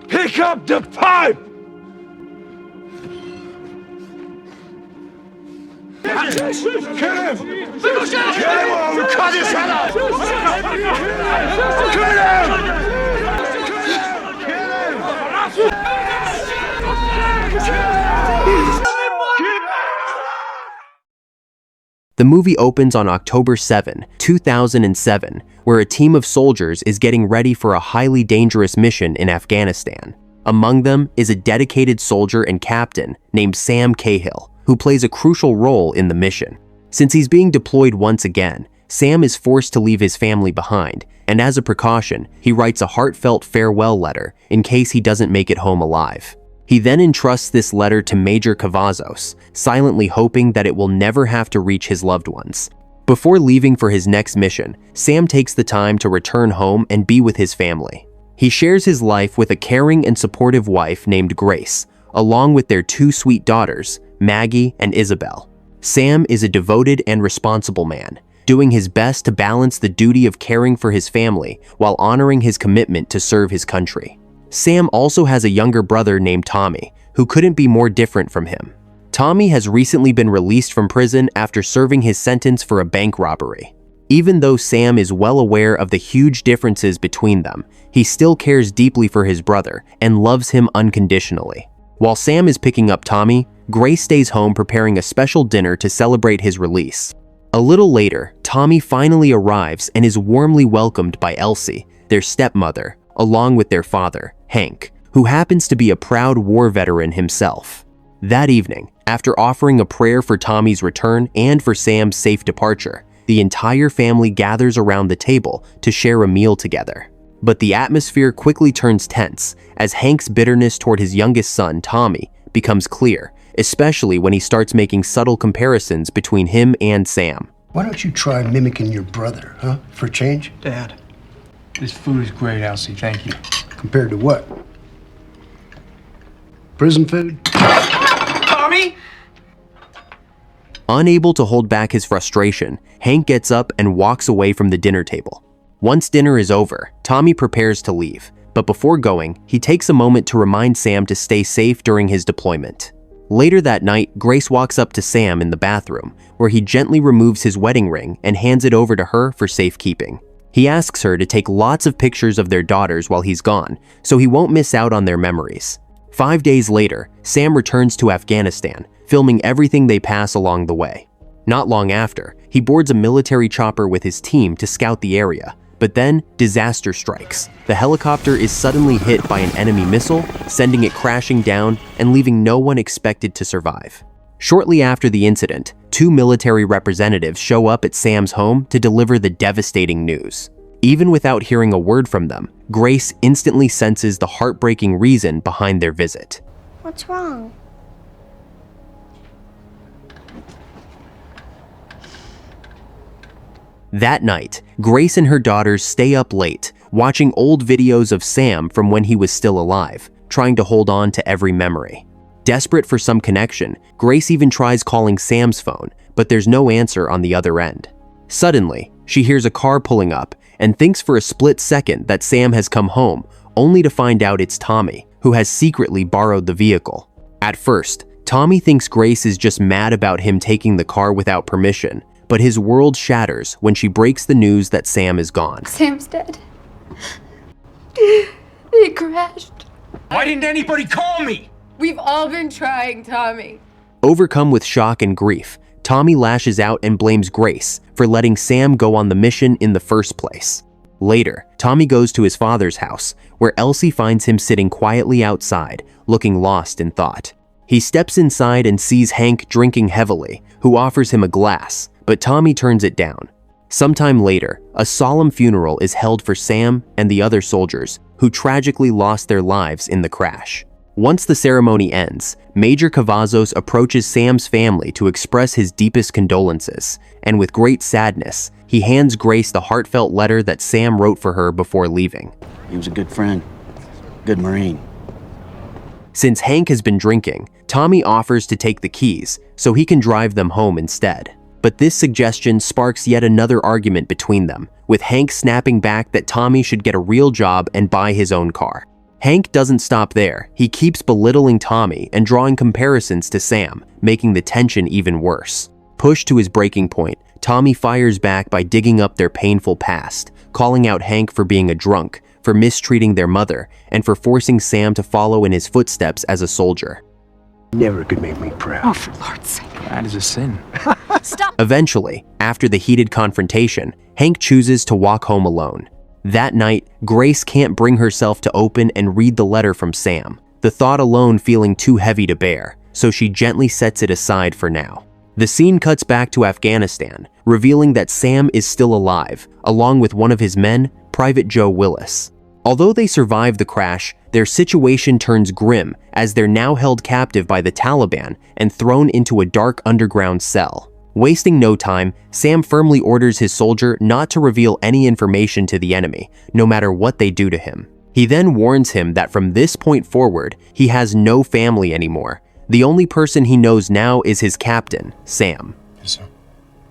Pick up the pipe! Kill him! Kill him or we'll cut his head off! Kill him! The movie opens on October 7, 2007, where a team of soldiers is getting ready for a highly dangerous mission in Afghanistan. Among them is a dedicated soldier and captain named Sam Cahill, who plays a crucial role in the mission. Since he's being deployed once again, Sam is forced to leave his family behind, and as a precaution, he writes a heartfelt farewell letter in case he doesn't make it home alive. He then entrusts this letter to Major Cavazos, silently hoping that it will never have to reach his loved ones. Before leaving for his next mission, Sam takes the time to return home and be with his family. He shares his life with a caring and supportive wife named Grace, along with their two sweet daughters, Maggie and Isabel. Sam is a devoted and responsible man, doing his best to balance the duty of caring for his family while honoring his commitment to serve his country. Sam also has a younger brother named Tommy, who couldn't be more different from him. Tommy has recently been released from prison after serving his sentence for a bank robbery. Even though Sam is well aware of the huge differences between them, he still cares deeply for his brother and loves him unconditionally. While Sam is picking up Tommy, Grace stays home preparing a special dinner to celebrate his release. A little later, Tommy finally arrives and is warmly welcomed by Elsie, their stepmother, along with their father, Hank, who happens to be a proud war veteran himself. That evening, after offering a prayer for Tommy's return and for Sam's safe departure, the entire family gathers around the table to share a meal together. But the atmosphere quickly turns tense as Hank's bitterness toward his youngest son, Tommy, becomes clear, especially when he starts making subtle comparisons between him and Sam. Why don't you try mimicking your brother, huh? For a change? Dad, this food is great, Elsie. Thank you. Compared to what? Prison food? Tommy! Unable to hold back his frustration, Hank gets up and walks away from the dinner table. Once dinner is over, Tommy prepares to leave, but before going, he takes a moment to remind Sam to stay safe during his deployment. Later that night, Grace walks up to Sam in the bathroom, where he gently removes his wedding ring and hands it over to her for safekeeping. He asks her to take lots of pictures of their daughters while he's gone, so he won't miss out on their memories. 5 days later, Sam returns to Afghanistan, filming everything they pass along the way. Not long after, he boards a military chopper with his team to scout the area, but then disaster strikes. The helicopter is suddenly hit by an enemy missile, sending it crashing down and leaving no one expected to survive. Shortly after the incident, 2 military representatives show up at Sam's home to deliver the devastating news. Even without hearing a word from them, Grace instantly senses the heartbreaking reason behind their visit. What's wrong? That night, Grace and her daughters stay up late, watching old videos of Sam from when he was still alive, trying to hold on to every memory. Desperate for some connection, Grace even tries calling Sam's phone, but there's no answer on the other end. Suddenly, she hears a car pulling up and thinks for a split second that Sam has come home, only to find out it's Tommy, who has secretly borrowed the vehicle. At first, Tommy thinks Grace is just mad about him taking the car without permission, but his world shatters when she breaks the news that Sam is gone. Sam's dead. He crashed. Why didn't anybody call me? We've all been trying, Tommy. Overcome with shock and grief, Tommy lashes out and blames Grace for letting Sam go on the mission in the first place. Later, Tommy goes to his father's house, where Elsie finds him sitting quietly outside, looking lost in thought. He steps inside and sees Hank drinking heavily, who offers him a glass, but Tommy turns it down. Sometime later, a solemn funeral is held for Sam and the other soldiers who tragically lost their lives in the crash. Once the ceremony ends, Major Cavazos approaches Sam's family to express his deepest condolences, and with great sadness, he hands Grace the heartfelt letter that Sam wrote for her before leaving. He was a good friend, good Marine. Since Hank has been drinking, Tommy offers to take the keys so he can drive them home instead. But this suggestion sparks yet another argument between them, with Hank snapping back that Tommy should get a real job and buy his own car. Hank doesn't stop there. He keeps belittling Tommy and drawing comparisons to Sam, making the tension even worse. Pushed to his breaking point, Tommy fires back by digging up their painful past, calling out Hank for being a drunk, for mistreating their mother, and for forcing Sam to follow in his footsteps as a soldier. Never could make me proud. Oh, for Lord's sake. That is a sin. Stop. Eventually, after the heated confrontation, Hank chooses to walk home alone. That night, Grace can't bring herself to open and read the letter from Sam, the thought alone feeling too heavy to bear, so she gently sets it aside for now. The scene cuts back to Afghanistan, revealing that Sam is still alive, along with one of his men, Private Joe Willis. Although they survive the crash, their situation turns grim as they're now held captive by the Taliban and thrown into a dark underground cell. Wasting no time, Sam firmly orders his soldier not to reveal any information to the enemy, no matter what they do to him. He then warns him that from this point forward, he has no family anymore. The only person he knows now is his captain, Sam. Yes, sir.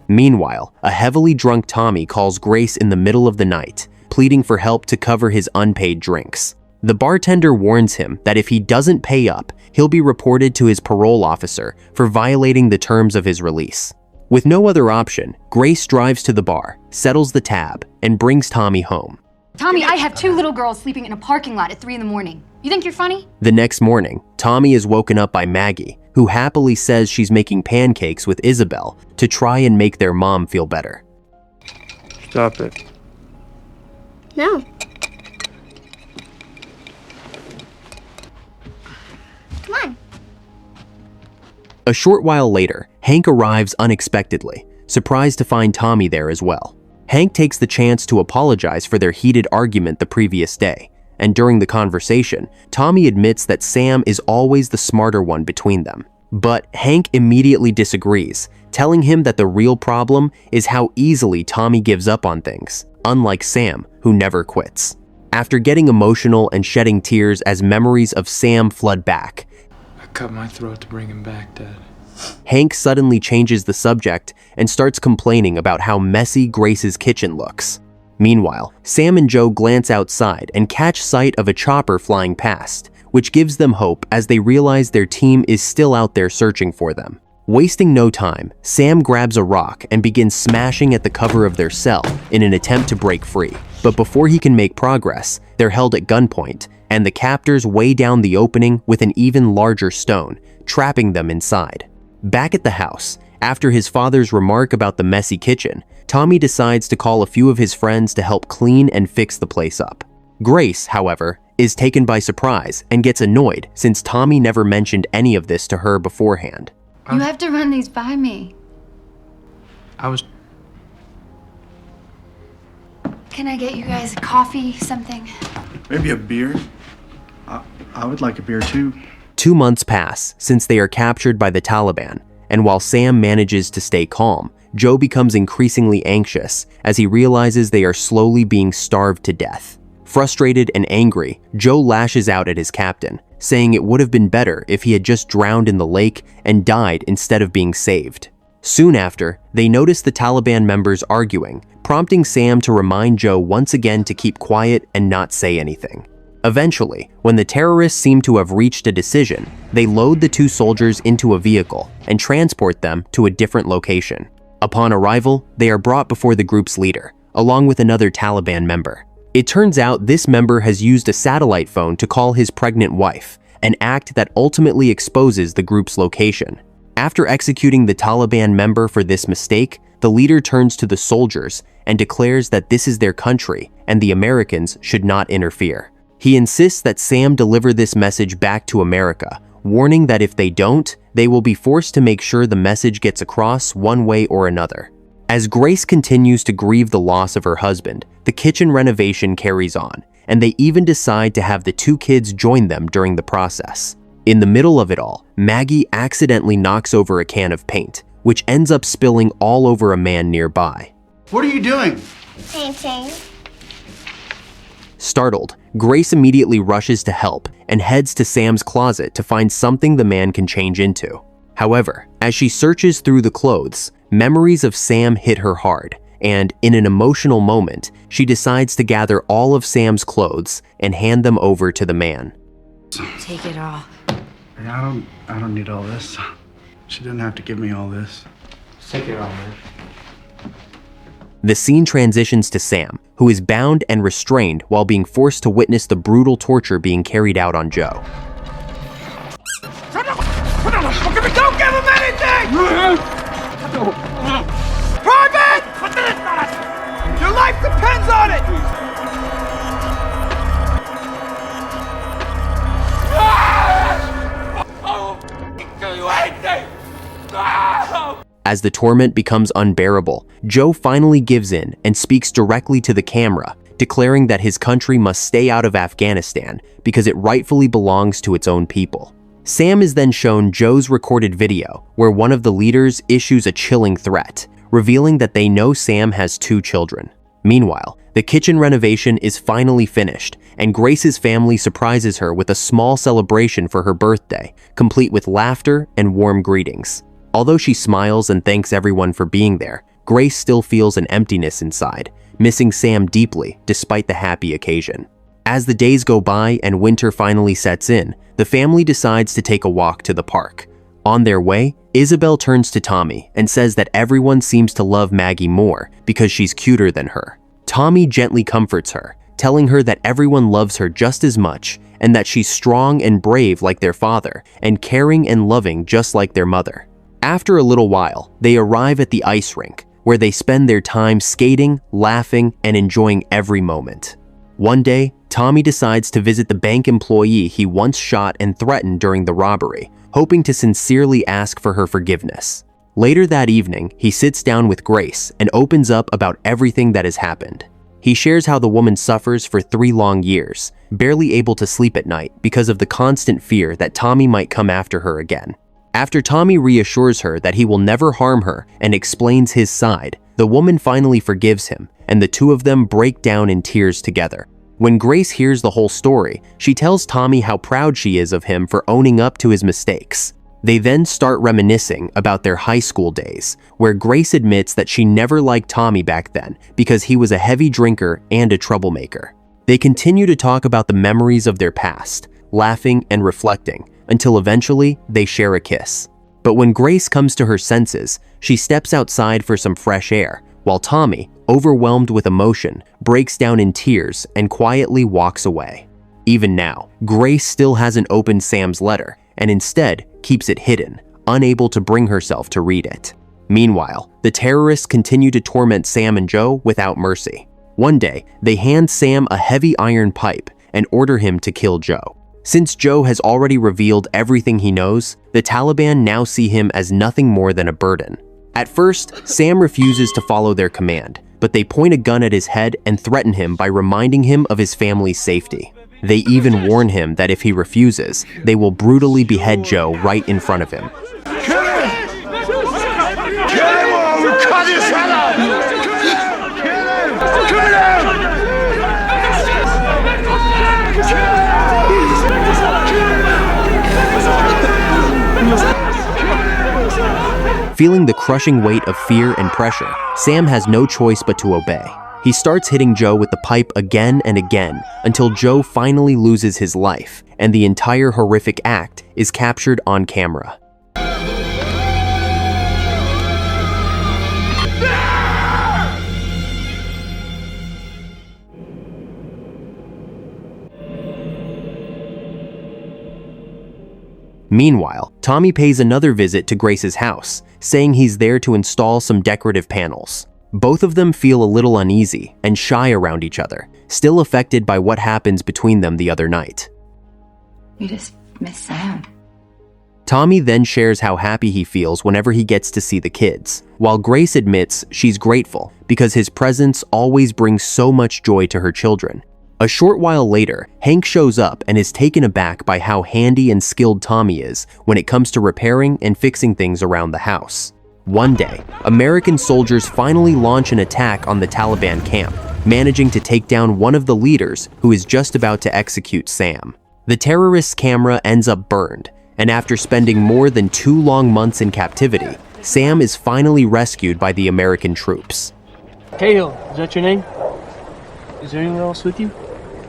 Meanwhile, a heavily drunk Tommy calls Grace in the middle of the night, pleading for help to cover his unpaid drinks. The bartender warns him that if he doesn't pay up, he'll be reported to his parole officer for violating the terms of his release. With no other option, Grace drives to the bar, settles the tab, and brings Tommy home. Tommy, I have 2 little girls sleeping in a parking lot at 3 in the morning. You think you're funny? The next morning, Tommy is woken up by Maggie, who happily says she's making pancakes with Isabel to try and make their mom feel better. Stop it. No. Come on. A short while later, Hank arrives unexpectedly, surprised to find Tommy there as well. Hank takes the chance to apologize for their heated argument the previous day, and during the conversation, Tommy admits that Sam is always the smarter one between them. But Hank immediately disagrees, telling him that the real problem is how easily Tommy gives up on things, unlike Sam, who never quits. After getting emotional and shedding tears as memories of Sam flood back, I cut my throat to bring him back, Dad. Hank suddenly changes the subject and starts complaining about how messy Grace's kitchen looks. Meanwhile, Sam and Joe glance outside and catch sight of a chopper flying past, which gives them hope as they realize their team is still out there searching for them. Wasting no time, Sam grabs a rock and begins smashing at the cover of their cell in an attempt to break free. But before he can make progress, they're held at gunpoint, and the captors weigh down the opening with an even larger stone, trapping them inside. Back at the house, after his father's remark about the messy kitchen, Tommy decides to call a few of his friends to help clean and fix the place up. Grace, however, is taken by surprise and gets annoyed since Tommy never mentioned any of this to her beforehand. You have to run these by me. Can I get you guys a coffee, something? Maybe a beer? I would like a beer too. 2 months pass since they are captured by the Taliban, and while Sam manages to stay calm, Joe becomes increasingly anxious as he realizes they are slowly being starved to death. Frustrated and angry, Joe lashes out at his captain, saying it would have been better if he had just drowned in the lake and died instead of being saved. Soon after, they notice the Taliban members arguing, prompting Sam to remind Joe once again to keep quiet and not say anything. Eventually, when the terrorists seem to have reached a decision, they load the 2 soldiers into a vehicle and transport them to a different location. Upon arrival, they are brought before the group's leader, along with another Taliban member. It turns out this member has used a satellite phone to call his pregnant wife, an act that ultimately exposes the group's location. After executing the Taliban member for this mistake, the leader turns to the soldiers and declares that this is their country and the Americans should not interfere. He insists that Sam deliver this message back to America, warning that if they don't, they will be forced to make sure the message gets across one way or another. As Grace continues to grieve the loss of her husband, the kitchen renovation carries on, and they even decide to have the 2 kids join them during the process. In the middle of it all, Maggie accidentally knocks over a can of paint, which ends up spilling all over a man nearby. What are you doing? Painting. Startled, Grace immediately rushes to help and heads to Sam's closet to find something the man can change into. However, as she searches through the clothes, memories of Sam hit her hard, and in an emotional moment, she decides to gather all of Sam's clothes and hand them over to the man. Take it all. I don't need all this. She didn't have to give me all this. Take it all, man. The scene transitions to Sam, who is bound and restrained while being forced to witness the brutal torture being carried out on Joe. Don't give him anything! Private! Your life depends on it! I'll kill you anything! As the torment becomes unbearable, Joe finally gives in and speaks directly to the camera, declaring that his country must stay out of Afghanistan because it rightfully belongs to its own people. Sam is then shown Joe's recorded video, where one of the leaders issues a chilling threat, revealing that they know Sam has 2 children. Meanwhile, the kitchen renovation is finally finished, and Grace's family surprises her with a small celebration for her birthday, complete with laughter and warm greetings. Although she smiles and thanks everyone for being there, Grace still feels an emptiness inside, missing Sam deeply despite the happy occasion. As the days go by and winter finally sets in, the family decides to take a walk to the park. On their way, Isabel turns to Tommy and says that everyone seems to love Maggie more because she's cuter than her. Tommy gently comforts her, telling her that everyone loves her just as much and that she's strong and brave like their father and caring and loving just like their mother. After a little while, they arrive at the ice rink, where they spend their time skating, laughing, and enjoying every moment. One day, Tommy decides to visit the bank employee he once shot and threatened during the robbery, hoping to sincerely ask for her forgiveness. Later that evening, he sits down with Grace and opens up about everything that has happened. He shares how the woman suffers for 3 long years, barely able to sleep at night because of the constant fear that Tommy might come after her again. After Tommy reassures her that he will never harm her and explains his side, the woman finally forgives him, and the 2 of them break down in tears together. When Grace hears the whole story, she tells Tommy how proud she is of him for owning up to his mistakes. They then start reminiscing about their high school days, where Grace admits that she never liked Tommy back then because he was a heavy drinker and a troublemaker. They continue to talk about the memories of their past, laughing and reflecting, until eventually they share a kiss. But when Grace comes to her senses, she steps outside for some fresh air, while Tommy, overwhelmed with emotion, breaks down in tears and quietly walks away. Even now, Grace still hasn't opened Sam's letter and instead keeps it hidden, unable to bring herself to read it. Meanwhile, the terrorists continue to torment Sam and Joe without mercy. One day, they hand Sam a heavy iron pipe and order him to kill Joe. Since Joe has already revealed everything he knows, the Taliban now see him as nothing more than a burden. At first, Sam refuses to follow their command, but they point a gun at his head and threaten him by reminding him of his family's safety. They even warn him that if he refuses, they will brutally behead Joe right in front of him. Kill him! Kill him or we'll cut his head off! Kill him! Kill him! Feeling the crushing weight of fear and pressure, Sam has no choice but to obey. He starts hitting Joe with the pipe again and again until Joe finally loses his life, and the entire horrific act is captured on camera. Meanwhile, Tommy pays another visit to Grace's house, saying he's there to install some decorative panels. Both of them feel a little uneasy and shy around each other, still affected by what happens between them the other night. We just miss Sam. Tommy then shares how happy he feels whenever he gets to see the kids, while Grace admits she's grateful because his presence always brings so much joy to her children. A short while later, Hank shows up and is taken aback by how handy and skilled Tommy is when it comes to repairing and fixing things around the house. One day, American soldiers finally launch an attack on the Taliban camp, managing to take down one of the leaders who is just about to execute Sam. The terrorist's camera ends up burned, and after spending more than 2 long months in captivity, Sam is finally rescued by the American troops. Cahill, is that your name? Is there anyone else with you?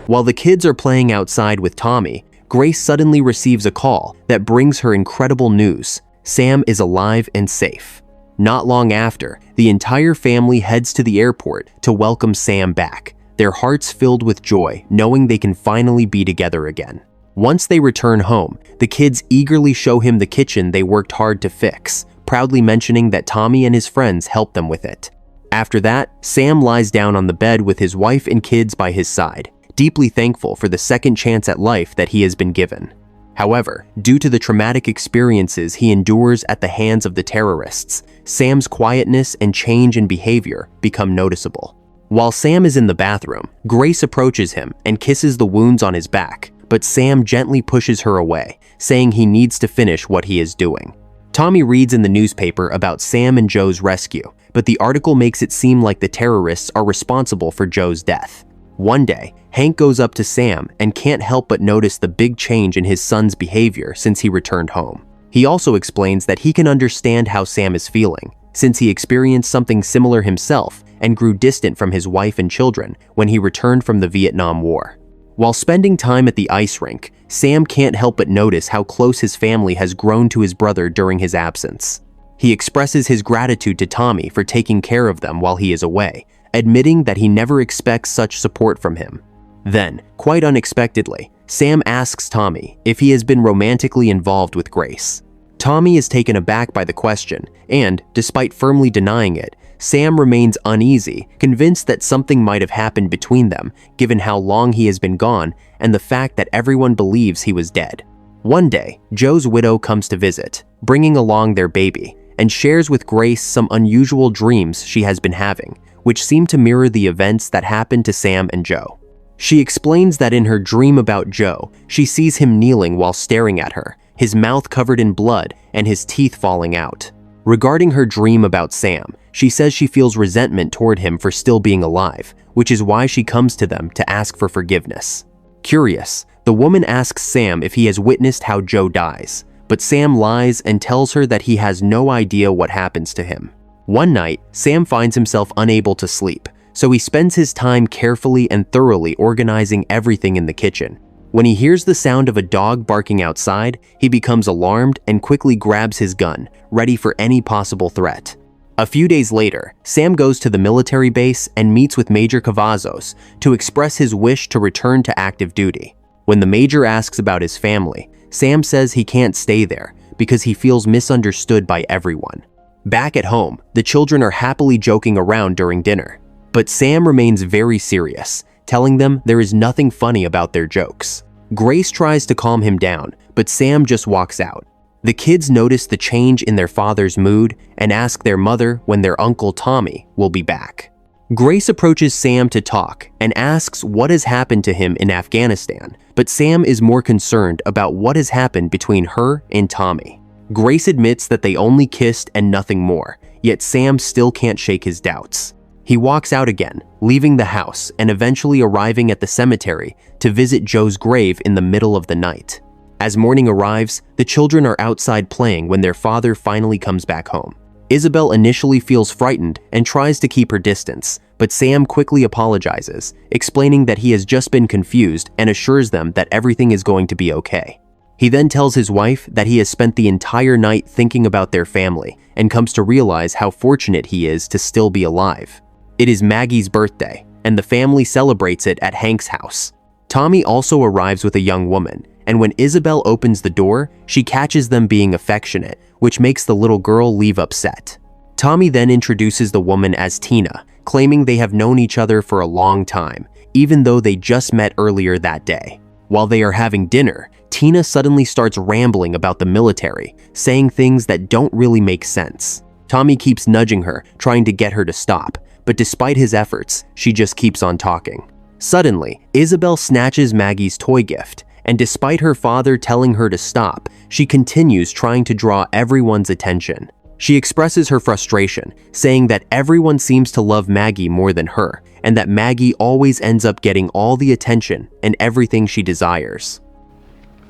While the kids are playing outside with Tommy, Grace suddenly receives a call that brings her incredible news. Sam is alive and safe. Not long after, the entire family heads to the airport to welcome Sam back, their hearts filled with joy knowing they can finally be together again. Once they return home, the kids eagerly show him the kitchen they worked hard to fix, proudly mentioning that Tommy and his friends helped them with it. After that, Sam lies down on the bed with his wife and kids by his side, deeply thankful for the second chance at life that he has been given. However, due to the traumatic experiences he endures at the hands of the terrorists, Sam's quietness and change in behavior become noticeable. While Sam is in the bathroom, Grace approaches him and kisses the wounds on his back, but Sam gently pushes her away, saying he needs to finish what he is doing. Tommy reads in the newspaper about Sam and Joe's rescue, but the article makes it seem like the terrorists are responsible for Joe's death. One day, Hank goes up to Sam and can't help but notice the big change in his son's behavior since he returned home. He also explains that he can understand how Sam is feeling, since he experienced something similar himself and grew distant from his wife and children when he returned from the Vietnam War. While spending time at the ice rink, Sam can't help but notice how close his family has grown to his brother during his absence. He expresses his gratitude to Tommy for taking care of them while he is away, admitting that he never expects such support from him. Then, quite unexpectedly, Sam asks Tommy if he has been romantically involved with Grace. Tommy is taken aback by the question, and, despite firmly denying it, Sam remains uneasy, convinced that something might have happened between them, given how long he has been gone and the fact that everyone believes he was dead. One day, Joe's widow comes to visit, bringing along their baby, and shares with Grace some unusual dreams she has been having, which seem to mirror the events that happened to Sam and Joe. She explains that in her dream about Joe, she sees him kneeling while staring at her, his mouth covered in blood and his teeth falling out. Regarding her dream about Sam, she says she feels resentment toward him for still being alive, which is why she comes to them to ask for forgiveness. Curious, the woman asks Sam if he has witnessed how Joe dies, but Sam lies and tells her that he has no idea what happens to him. One night, Sam finds himself unable to sleep, so he spends his time carefully and thoroughly organizing everything in the kitchen. When he hears the sound of a dog barking outside, he becomes alarmed and quickly grabs his gun, ready for any possible threat. A few days later, Sam goes to the military base and meets with Major Cavazos to express his wish to return to active duty. When the major asks about his family, Sam says he can't stay there because he feels misunderstood by everyone. Back at home, the children are happily joking around during dinner, but Sam remains very serious, telling them there is nothing funny about their jokes. Grace tries to calm him down, but Sam just walks out. The kids notice the change in their father's mood and ask their mother when their uncle Tommy will be back. Grace approaches Sam to talk and asks what has happened to him in Afghanistan, but Sam is more concerned about what has happened between her and Tommy. Grace admits that they only kissed and nothing more, yet Sam still can't shake his doubts. He walks out again, leaving the house and eventually arriving at the cemetery to visit Joe's grave in the middle of the night. As morning arrives, the children are outside playing when their father finally comes back home. Isabel initially feels frightened and tries to keep her distance, but Sam quickly apologizes, explaining that he has just been confused and assures them that everything is going to be okay. He then tells his wife that he has spent the entire night thinking about their family and comes to realize how fortunate he is to still be alive. It is Maggie's birthday, and the family celebrates it at Hank's house. Tommy also arrives with a young woman, and when Isabel opens the door, she catches them being affectionate, which makes the little girl leave upset. Tommy then introduces the woman as Tina, claiming they have known each other for a long time, even though they just met earlier that day. While they are having dinner, Tina suddenly starts rambling about the military, saying things that don't really make sense. Tommy keeps nudging her, trying to get her to stop, but despite his efforts, she just keeps on talking. Suddenly, Isabel snatches Maggie's toy gift, and despite her father telling her to stop, she continues trying to draw everyone's attention. She expresses her frustration, saying that everyone seems to love Maggie more than her, and that Maggie always ends up getting all the attention and everything she desires.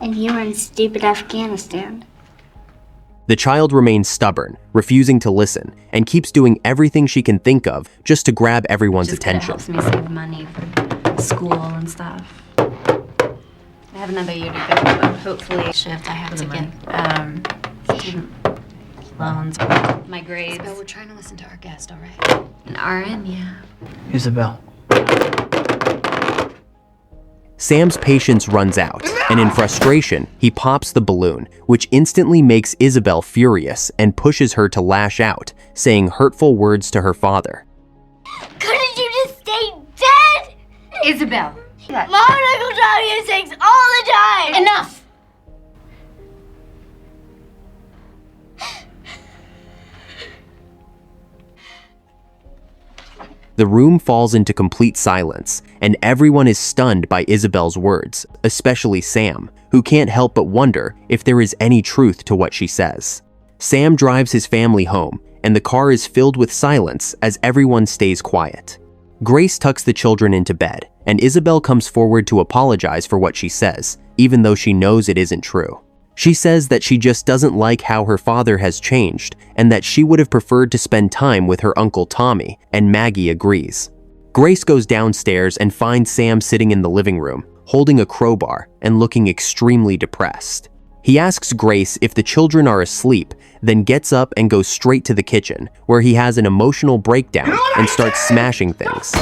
And you were in stupid Afghanistan. The child remains stubborn, refusing to listen, and keeps doing everything she can think of just to grab everyone's attention. It helps me save money for school and stuff. I have another year to go, but hopefully shift I have to get student loans. My grades. Isabel, we're trying to listen to our guest, all right? An RN, yeah. Isabel. Sam's patience runs out, and in frustration, he pops the balloon, which instantly makes Isabel furious and pushes her to lash out, saying hurtful words to her father. Couldn't you just stay dead? Isabel. Mom and Uncle Johnny have sex all the time. Enough! The room falls into complete silence, and everyone is stunned by Isabel's words, especially Sam, who can't help but wonder if there is any truth to what she says. Sam drives his family home, and the car is filled with silence as everyone stays quiet. Grace tucks the children into bed, and Isabel comes forward to apologize for what she says, even though she knows it isn't true. She says that she just doesn't like how her father has changed and that she would have preferred to spend time with her Uncle Tommy, and Maggie agrees. Grace goes downstairs and finds Sam sitting in the living room, holding a crowbar and looking extremely depressed. He asks Grace if the children are asleep, then gets up and goes straight to the kitchen, where he has an emotional breakdown and starts smashing things.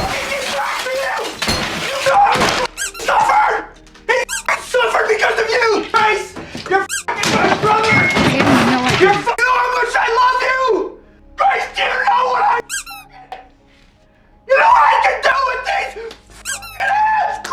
Suffered because of you, Grace! You're my brother! You know how much I love you! Grace, do you know what I... You know what I can do with these f***ing ass?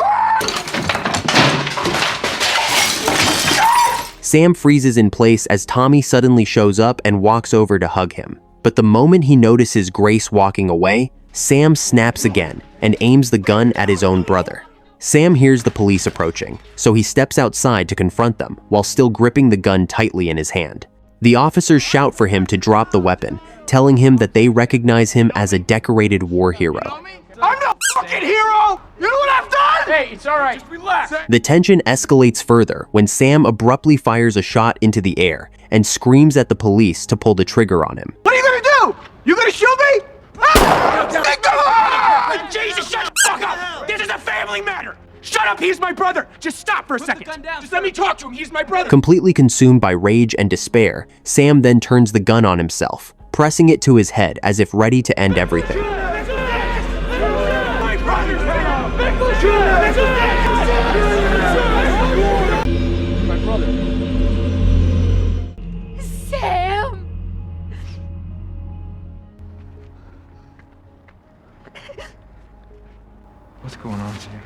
Sam freezes in place as Tommy suddenly shows up and walks over to hug him. But the moment he notices Grace walking away, Sam snaps again and aims the gun at his own brother. Sam hears the police approaching, so he steps outside to confront them while still gripping the gun tightly in his hand. The officers shout for him to drop the weapon, telling him that they recognize him as a decorated war hero. I'm no fucking hero! You know what I've done? Hey, it's all right. Just relax. The tension escalates further when Sam abruptly fires a shot into the air and screams at the police to pull the trigger on him. What are you gonna do? You gonna shoot me? Ah! Jesus, shut the fuck up! This is a family matter! Shut up, he's my brother! Just stop for a second! Just let me talk to him, he's my brother! Completely consumed by rage and despair, Sam then turns the gun on himself, pressing it to his head as if ready to end everything. My brother! My brother. Sam! What's going on here?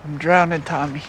I'm drowning, Tommy.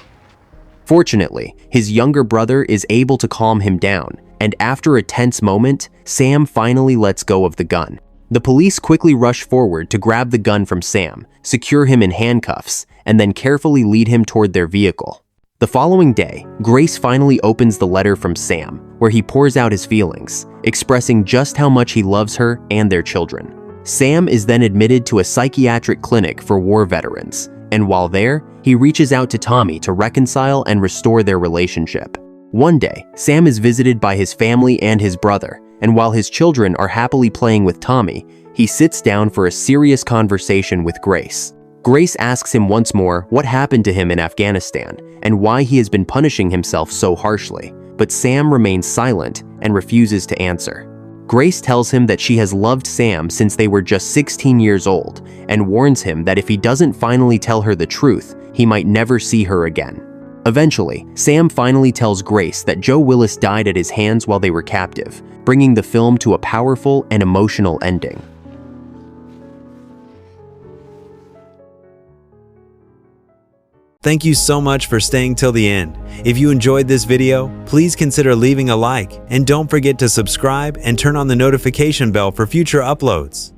Fortunately, his younger brother is able to calm him down, and after a tense moment, Sam finally lets go of the gun. The police quickly rush forward to grab the gun from Sam, secure him in handcuffs, and then carefully lead him toward their vehicle. The following day, Grace finally opens the letter from Sam, where he pours out his feelings, expressing just how much he loves her and their children. Sam is then admitted to a psychiatric clinic for war veterans, and while there, he reaches out to Tommy to reconcile and restore their relationship. One day, Sam is visited by his family and his brother, and while his children are happily playing with Tommy, he sits down for a serious conversation with Grace. Grace asks him once more what happened to him in Afghanistan and why he has been punishing himself so harshly, but Sam remains silent and refuses to answer. Grace tells him that she has loved Sam since they were just 16 years old and warns him that if he doesn't finally tell her the truth, he might never see her again. Eventually, Sam finally tells Grace that Joe Willis died at his hands while they were captive, bringing the film to a powerful and emotional ending. Thank you so much for staying till the end. If you enjoyed this video, please consider leaving a like, and don't forget to subscribe and turn on the notification bell for future uploads.